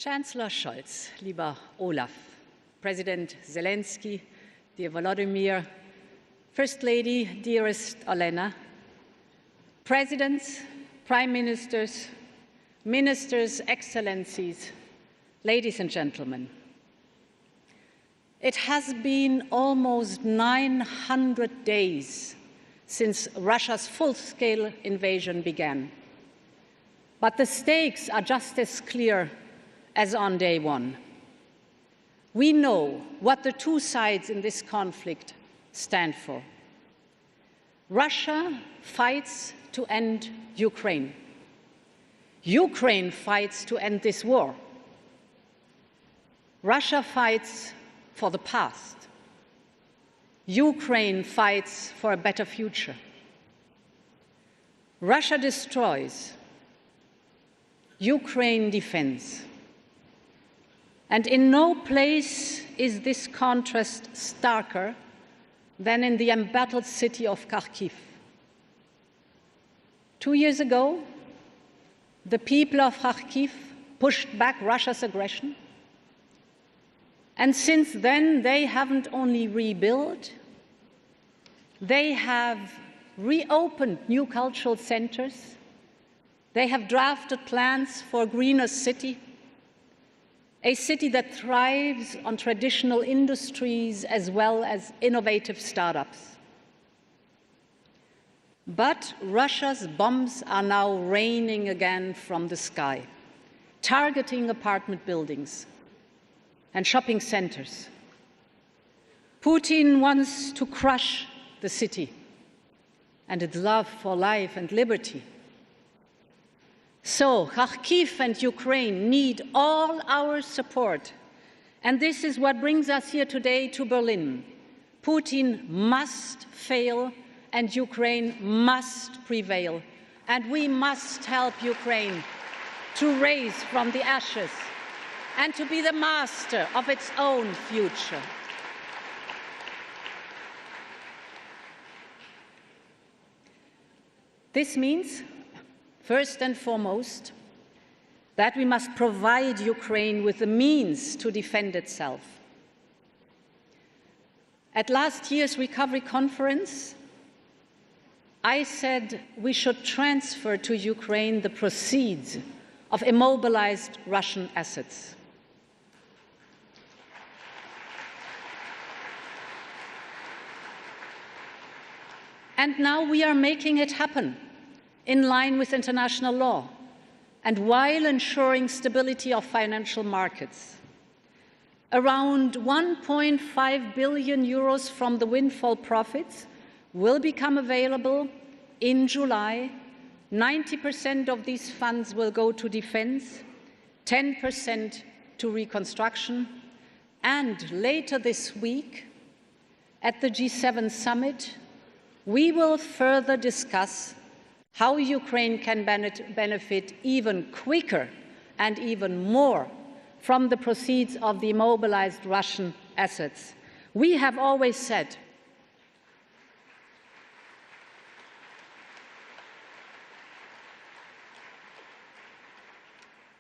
Chancellor Scholz, lieber Olaf, President Zelensky, dear Volodymyr, First Lady, dearest Olena, Presidents, Prime Ministers, Ministers, Excellencies, ladies and gentlemen. It has been almost 900 days since Russia's full-scale invasion began. But the stakes are just as clear as on day one. We know what the two sides in this conflict stand for. Russia fights to end Ukraine. Ukraine fights to end this war. Russia fights for the past. Ukraine fights for a better future. Russia destroys. Ukraine defends. And in no place is this contrast starker than in the embattled city of Kharkiv. 2 years ago, the people of Kharkiv pushed back Russia's aggression. And since then, they haven't only rebuilt, they have reopened new cultural centers, they have drafted plans for a greener city, a city that thrives on traditional industries as well as innovative startups. But Russia's bombs are now raining again from the sky, targeting apartment buildings and shopping centers. Putin wants to crush the city and its love for life and liberty. So Kharkiv and Ukraine need all our support. And this is what brings us here today to Berlin. Putin must fail and Ukraine must prevail. And we must help Ukraine to rise from the ashes and to be the master of its own future. This means, first and foremost, that we must provide Ukraine with the means to defend itself. At last year's recovery conference, I said we should transfer to Ukraine the proceeds of immobilized Russian assets. And now we are making it happen in line with international law and while ensuring stability of financial markets. Around 1.5 billion euros from the windfall profits will become available in July. 90% of these funds will go to defense, 10% to reconstruction, and later this week at the G7 summit, we will further discuss how Ukraine can benefit even quicker and even more from the proceeds of the immobilized Russian assets. We have always said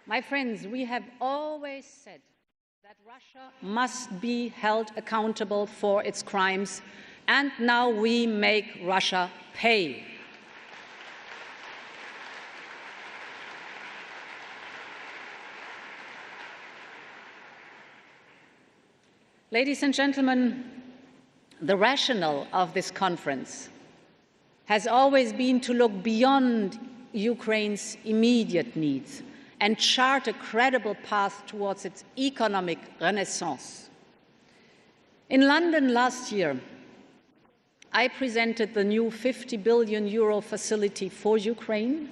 my friends, we have always said that Russia must be held accountable for its crimes, and now we make Russia pay. Ladies and gentlemen, the rationale of this conference has always been to look beyond Ukraine's immediate needs and chart a credible path towards its economic renaissance. In London last year, I presented the new €50 billion facility for Ukraine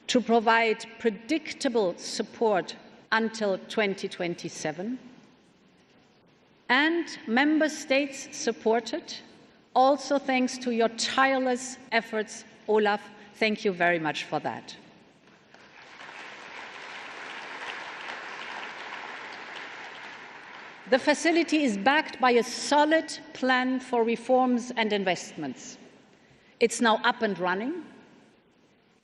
to provide predictable support until 2027. And member states supported, also thanks to your tireless efforts, Olaf. Thank you very much for that. The facility is backed by a solid plan for reforms and investments. It's now up and running.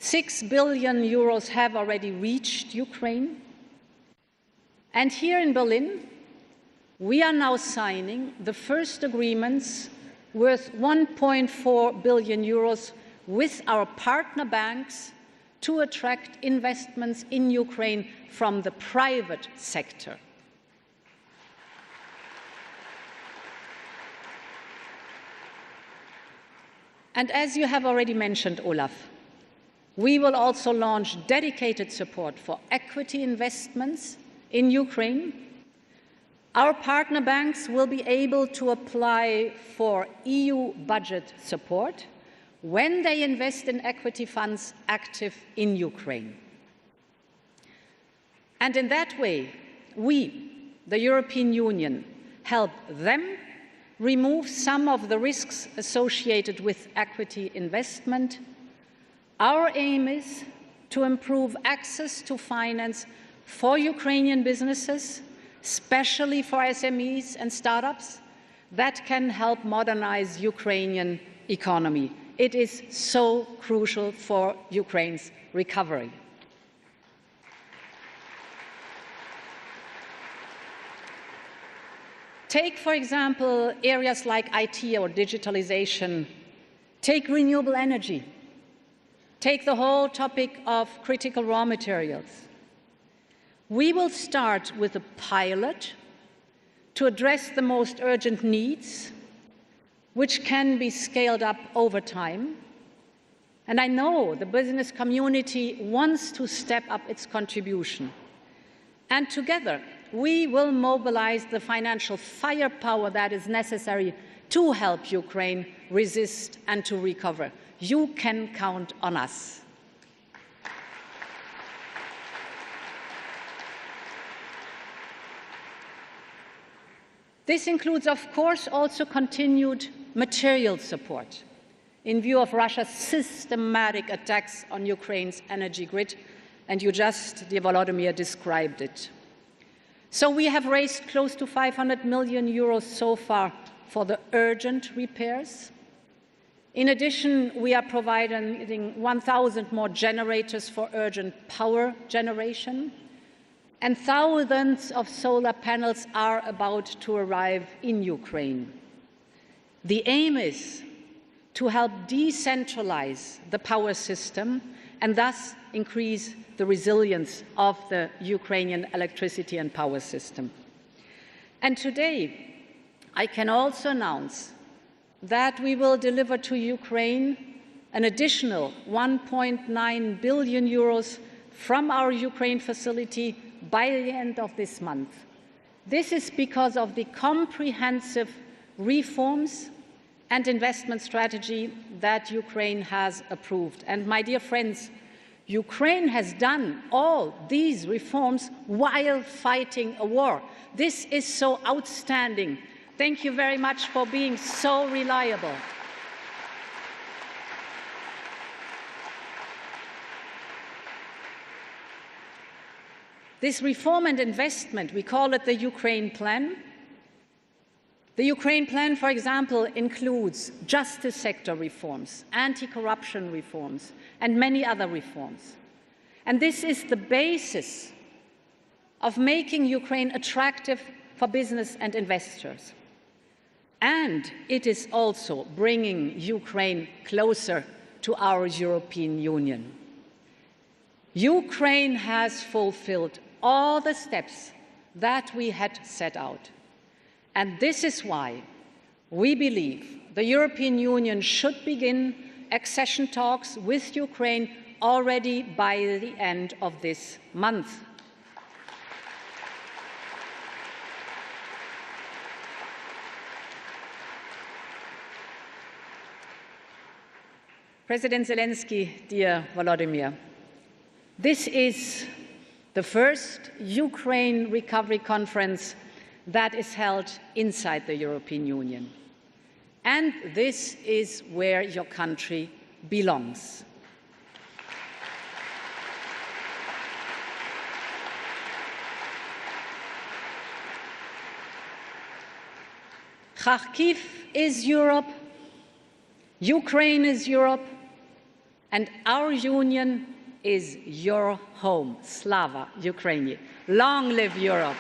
€6 billion have already reached Ukraine. And here in Berlin, we are now signing the first agreements worth 1.4 billion euros with our partner banks to attract investments in Ukraine from the private sector. And as you have already mentioned, Olaf, we will also launch dedicated support for equity investments in Ukraine. Our partner banks will be able to apply for EU budget support when they invest in equity funds active in Ukraine. And in that way, we, the European Union, help them remove some of the risks associated with equity investment. Our aim is to improve access to finance for Ukrainian businesses, especially for SMEs and startups, that can help modernize Ukrainian economy. It is so crucial for Ukraine's recovery. Take, for example, areas like IT or digitalization. Take renewable energy. Take the whole topic of critical raw materials. We will start with a pilot to address the most urgent needs, which can be scaled up over time. And I know the business community wants to step up its contribution. And together, we will mobilize the financial firepower that is necessary to help Ukraine resist and to recover. You can count on us. This includes, of course, also continued material support in view of Russia's systematic attacks on Ukraine's energy grid, and you just, dear Volodymyr, described it. So we have raised close to 500 million euros so far for the urgent repairs. In addition, we are providing 1,000 more generators for urgent power generation, and thousands of solar panels are about to arrive in Ukraine. The aim is to help decentralize the power system and thus increase the resilience of the Ukrainian electricity and power system. And today, I can also announce that we will deliver to Ukraine an additional 1.9 billion euros from our Ukraine facility by the end of this month. This is because of the comprehensive reforms and investment strategy that Ukraine has approved. And my dear friends, Ukraine has done all these reforms while fighting a war. This is so outstanding. Thank you very much for being so reliable. This reform and investment, we call it the Ukraine Plan. The Ukraine Plan, for example, includes justice sector reforms, anti-corruption reforms, and many other reforms. And this is the basis of making Ukraine attractive for business and investors. And it is also bringing Ukraine closer to our European Union. Ukraine has fulfilled all the steps that we had set out. And this is why we believe the European Union should begin accession talks with Ukraine already by the end of this month. President Zelensky, dear Volodymyr, this is the first Ukraine Recovery Conference that is held inside the European Union. And this is where your country belongs. Kharkiv is Europe, Ukraine is Europe, and our union is your home. Slava Ukraini. Long live Europe.